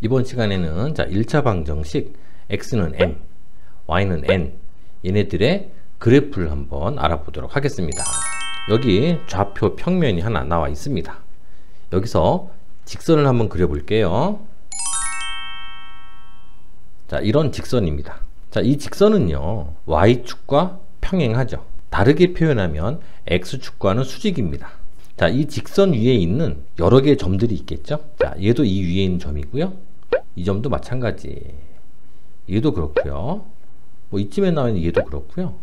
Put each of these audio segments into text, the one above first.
이번 시간에는 자 1차 방정식 x는 m, y는 n 얘네들의 그래프를 한번 알아보도록 하겠습니다. 여기 좌표 평면이 하나 나와 있습니다. 여기서 직선을 한번 그려볼게요. 자, 이런 직선입니다. 자, 이 직선은요 y축과 평행하죠. 다르게 표현하면 x축과는 수직입니다. 자, 이 직선 위에 있는 여러 개의 점들이 있겠죠. 자, 얘도 이 위에 있는 점이고요, 이 점도 마찬가지, 얘도 그렇고요, 뭐 이쯤에 나오는 얘도 그렇고요,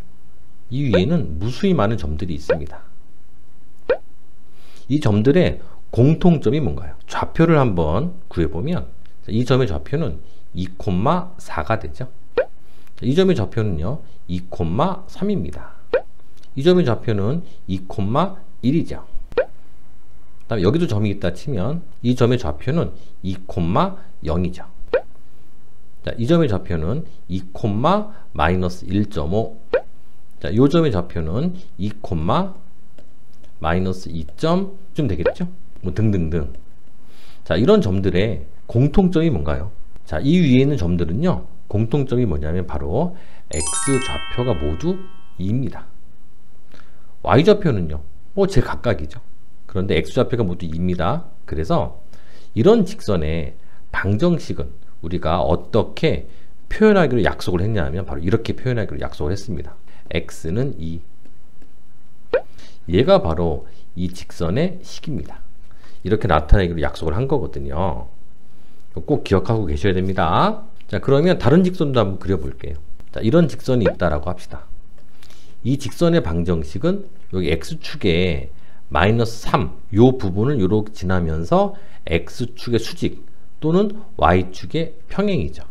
이 위에는 무수히 많은 점들이 있습니다. 이 점들의 공통점이 뭔가요? 좌표를 한번 구해보면 이 점의 좌표는 2,4가 되죠. 이 점의 좌표는요 2,3입니다. 이 점의 좌표는 2,1이죠. 다음에 여기도 점이 있다 치면 이 점의 좌표는 2,0이죠. 자, 이 점의 좌표는 2,-1.5. 자, 이 점의 좌표는 2,-2쯤 되겠죠? 뭐 등등등. 자, 이런 점들의 공통점이 뭔가요? 자, 이 위에 있는 점들은요 공통점이 뭐냐면 바로 x 좌표가 모두 2입니다. y 좌표는요 뭐 제각각이죠. 그런데 x 좌표가 모두 2입니다. 그래서 이런 직선의 방정식은 우리가 어떻게 표현하기로 약속을 했냐면 바로 이렇게 표현하기로 약속을 했습니다. x는 2. 얘가 바로 이 직선의 식입니다. 이렇게 나타내기로 약속을 한 거거든요. 꼭 기억하고 계셔야 됩니다. 자, 그러면 다른 직선도 한번 그려볼게요. 자, 이런 직선이 있다라고 합시다. 이 직선의 방정식은 여기 x축에 -3 요 부분을 요렇게 지나면서 x축의 수직 또는 y축의 평행이죠.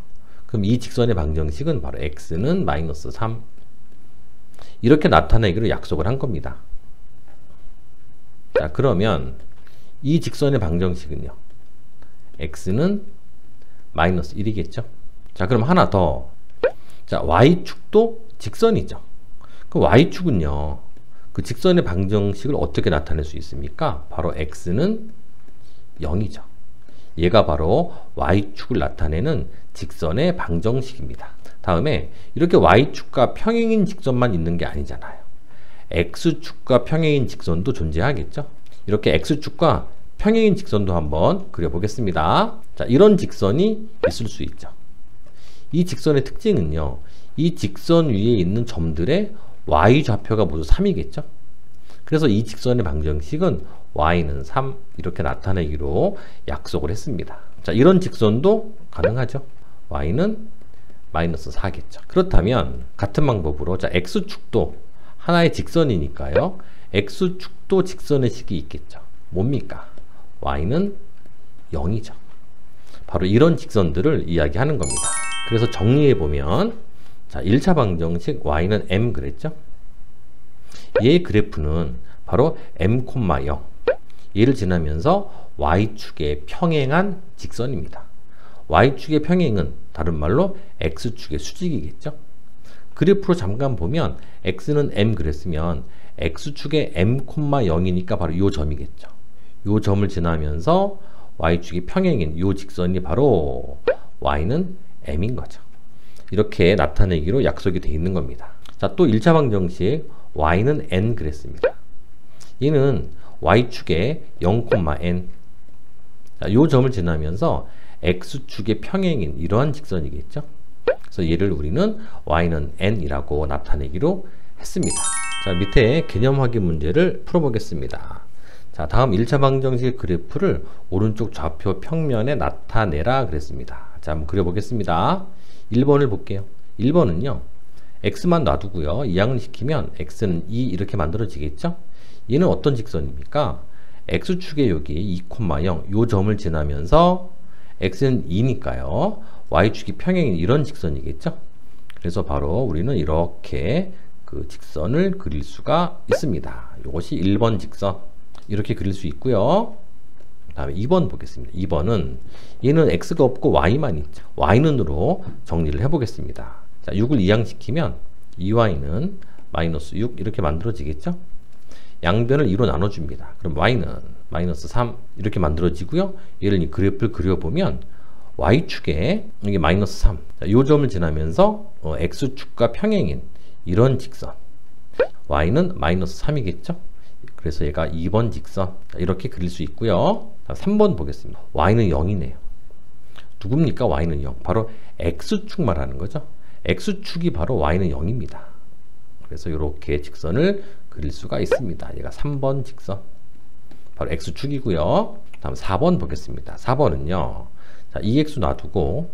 그럼 이 직선의 방정식은 바로 x는 -3 이렇게 나타내기로 약속을 한 겁니다. 자, 그러면 이 직선의 방정식은요 x는 -1이겠죠. 자, 그럼 하나 더. 자, y축도 직선이죠. 그럼 y축은요 그 직선의 방정식을 어떻게 나타낼 수 있습니까? 바로 x는 0이죠. 얘가 바로 y축을 나타내는 직선의 방정식입니다. 다음에 이렇게 y축과 평행인 직선만 있는 게 아니잖아요. x축과 평행인 직선도 존재하겠죠. 이렇게 x축과 평행인 직선도 한번 그려보겠습니다. 자, 이런 직선이 있을 수 있죠. 이 직선의 특징은요 이 직선 위에 있는 점들의 y 좌표가 모두 3이겠죠. 그래서 이 직선의 방정식은 y는 3 이렇게 나타내기로 약속을 했습니다. 자, 이런 직선도 가능하죠. y는 -4겠죠. 그렇다면 같은 방법으로 자, x축도 하나의 직선이니까요 x축도 직선의 식이 있겠죠. 뭡니까? y는 0이죠. 바로 이런 직선들을 이야기하는 겁니다. 그래서 정리해보면 자, 1차 방정식 y는 m 그랬죠? 얘의 그래프는 바로 m,0 얘를 지나면서 y축에 평행한 직선입니다. y축의 평행은 다른 말로 x축의 수직이겠죠? 그래프로 잠깐 보면 x는 m 그랬으면 x축의 m,0이니까 바로 이 점이겠죠. 이 점을 지나면서 y축이 평행인 이 직선이 바로 y는 m인 거죠. 이렇게 나타내기로 약속이 되어 있는 겁니다. 자, 또 1차 방정식 y는 n 그랬습니다. 얘는 y축의 0,n 이 점을 지나면서 x축의 평행인 이러한 직선이겠죠. 그래서 얘를 우리는 y는 n이라고 나타내기로 했습니다. 자, 밑에 개념 확인 문제를 풀어보겠습니다. 자, 다음 1차 방정식 그래프를 오른쪽 좌표 평면에 나타내라 그랬습니다. 자, 한번 그려보겠습니다. 1번을 볼게요. 1번은요 x만 놔두고요 이항을 시키면 x는 2 이렇게 만들어지겠죠. 얘는 어떤 직선입니까? x축에 여기 2,0 요 점을 지나면서 x는 2니까요 y축이 평행인 이런 직선이겠죠. 그래서 바로 우리는 이렇게 그 직선을 그릴 수가 있습니다. 이것이 1번 직선 이렇게 그릴 수 있고요. 다음에 2번 보겠습니다. 2번은 얘는 x가 없고 y만 있죠. y는으로 정리를 해보겠습니다. 자, 6을 이항시키면 2y는 -6 이렇게 만들어지겠죠. 양변을 2로 나눠줍니다. 그럼 y는 -3 이렇게 만들어지고요. 얘를 이 그래프를 그려보면 y축에 이게 마이너스 3. 자, 요 점을 지나면서 x축과 평행인 이런 직선. y는 마이너스 3이겠죠? 그래서 얘가 2번 직선. 자, 이렇게 그릴 수 있고요. 자, 3번 보겠습니다. y는 0이네요. 누굽니까? y는 0. 바로 x축 말하는 거죠. x축이 바로 y는 0입니다. 그래서 이렇게 직선을 그릴 수가 있습니다. 얘가 3번 직선. 바로 x축이고요. 다음 4번 보겠습니다. 4번은요. 자, 2x 놔두고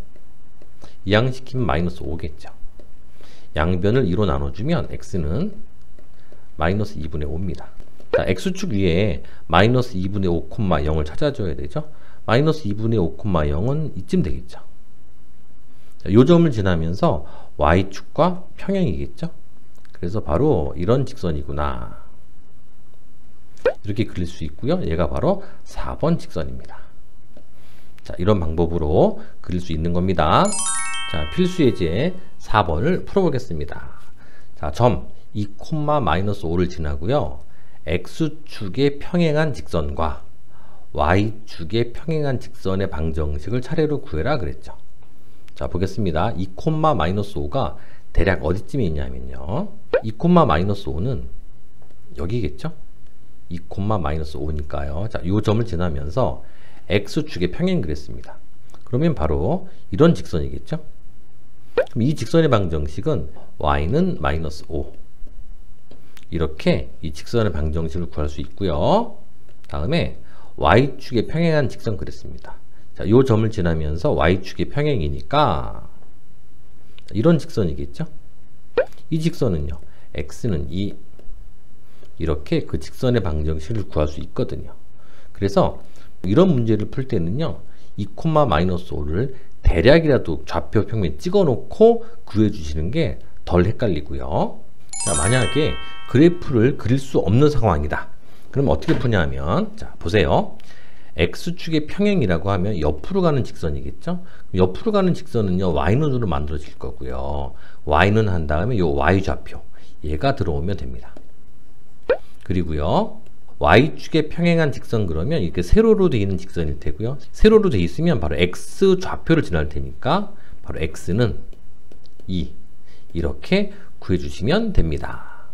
이항시키면 마이너스 5겠죠. 양변을 2로 나눠주면 x는 마이너스 2분의 5입니다. 자, x축 위에 마이너스 2분의 5, 0을 찾아줘야 되죠. 마이너스 2분의 5, 0은 이쯤 되겠죠. 자, 요 점을 지나면서 y축과 평행이겠죠. 그래서 바로 이런 직선이구나. 이렇게 그릴 수 있고요. 얘가 바로 4번 직선입니다. 자, 이런 방법으로 그릴 수 있는 겁니다. 자, 필수 예제 4번을 풀어보겠습니다. 자, 점 2, 마이너스 5를 지나고요. x축에 평행한 직선과 y축에 평행한 직선의 방정식을 차례로 구해라 그랬죠. 자, 보겠습니다. 2, 마이너스 5가 대략 어디쯤에 있냐면요. 2, 마이너스 5는 여기겠죠? 2, 마이너스 5니까요. 자, 이 점을 지나면서 x축의 평행 그랬습니다. 그러면 바로 이런 직선이겠죠? 그럼 이 직선의 방정식은 y는 마이너스 5. 이렇게 이 직선의 방정식을 구할 수 있고요. 다음에 y축의 평행한 직선 그랬습니다. 자, 이 점을 지나면서 y축의 평행이니까 이런 직선이겠죠? 이 직선은요. x는 2. 이렇게 그 직선의 방정식을 구할 수 있거든요. 그래서 이런 문제를 풀 때는요. 2, 마이너스 5를 대략이라도 좌표 평면 찍어 놓고 구해 주시는 게 덜 헷갈리고요. 자, 만약에 그래프를 그릴 수 없는 상황이다. 그럼 어떻게 푸냐면, 자, 보세요. x축의 평행이라고 하면 옆으로 가는 직선이겠죠? 옆으로 가는 직선은요, y눈으로 만들어질 거고요. y는 한 다음에 요 y좌표, 얘가 들어오면 됩니다. 그리고요, y축에 평행한 직선 그러면 이렇게 세로로 되어 있는 직선일 테고요. 세로로 되어 있으면 바로 x좌표를 지날 테니까 바로 x는 2. 이렇게 구해주시면 됩니다.